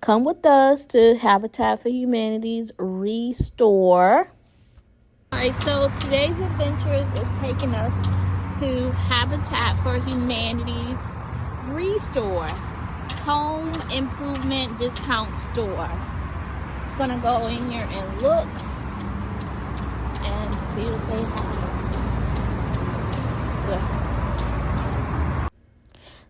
Come with us to Habitat for Humanity's Restore. Alright, so today's adventure is taking us to Habitat for Humanity's Restore Home Improvement Discount Store. Just gonna go in here and look and see what they have.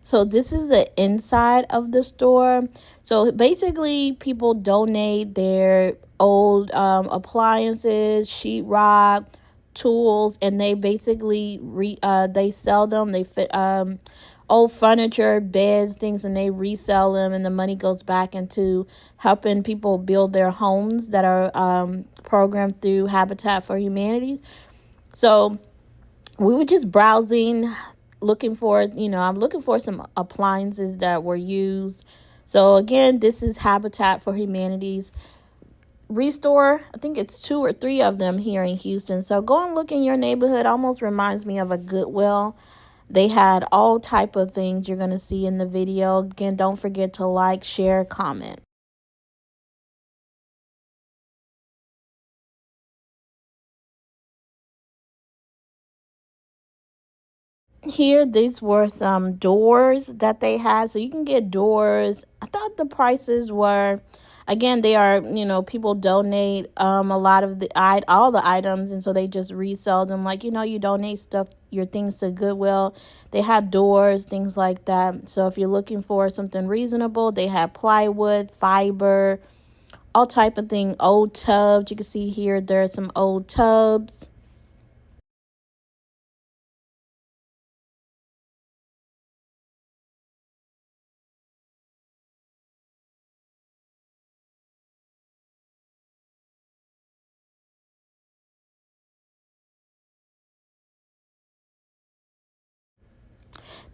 So this is the inside of the store. So basically, people donate their old appliances, sheetrock, tools, and they basically they sell them. They fit old furniture, beds, things, and they resell them, and the money goes back into helping people build their homes that are programmed through Habitat for Humanity. So we were just browsing, looking for, I'm looking for some appliances that were used. So again, this is Habitat for Humanity's Restore. I think it's 2 or 3 of them here in Houston. So go and look in your neighborhood. Almost reminds me of a Goodwill. They had all type of things you're going to see in the video. Again, don't forget to like, share, comment. Here, these were some doors that they had. So you can get doors. I thought the prices were, again, they are, people donate a lot of all the items, and so they just resell them. Like, you donate your things to Goodwill. They have doors, things like that. So if you're looking for something reasonable, they have plywood, fiber, all type of thing. Old tubs. You can see here there are some old tubs.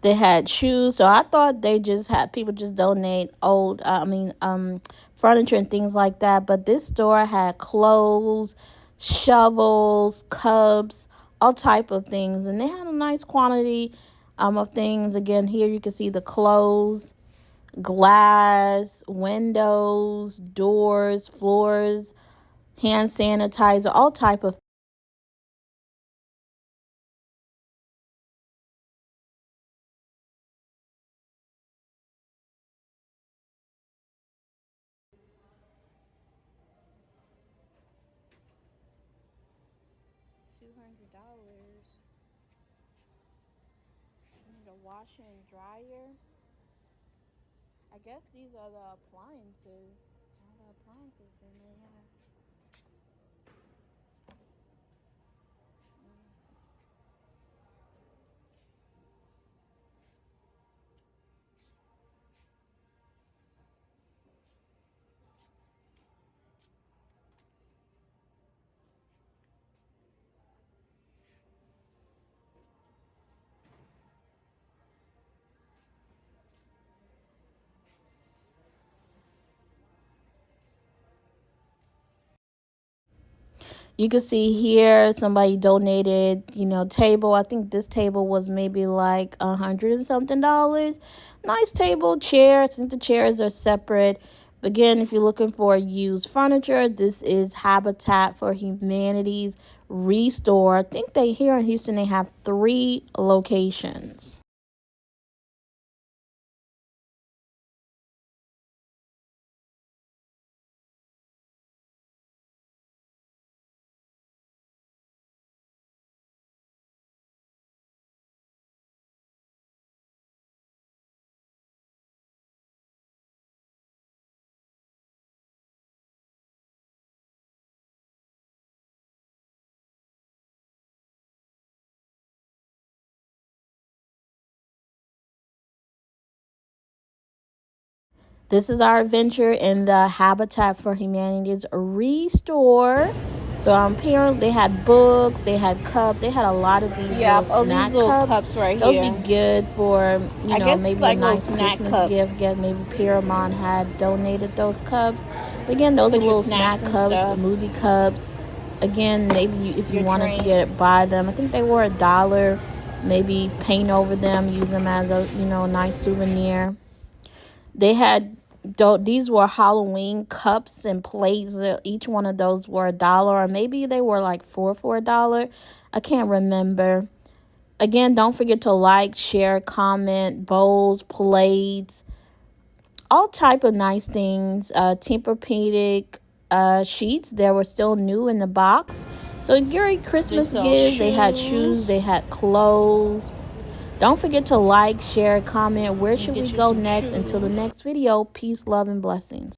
They had shoes, so I thought they just had people just donate old, furniture and things like that. But this store had clothes, shovels, cups, all type of things, and they had a nice quantity of things. Again, here you can see the clothes, glass, windows, doors, floors, hand sanitizer, all type of. $200. The washer and dryer. I guess these are the appliances. All the appliances they may have. You can see here somebody donated, table. I think this table was maybe like $100 and something. Nice table, chair. I think the chairs are separate. Again, if you're looking for used furniture, this is Habitat for Humanity's Restore. I think here in Houston they have 3 locations. This is our adventure in the Habitat for Humanity's Restore. So apparently they had books, they had cups, they had a lot of these little snack cups right Those here. Those be good for, maybe like a nice Christmas cups. gift. Maybe Paramount had donated those cups. But again, those are little snack cups, movie cups. Again, maybe if you wanted to buy them, I think they were $1. Maybe paint over them, use them as a, nice souvenir. They had These were Halloween cups and plates. Each one of those were $1, or maybe they were like 4 for $1. I can't remember. Again, don't forget to like, share, comment, bowls, plates, all type of nice things. Tempur-Pedic sheets. They were still new in the box. So great Christmas gifts. They had shoes. They had clothes. Don't forget to like, share, comment. Where should we go next? Until the next video, peace, love, and blessings.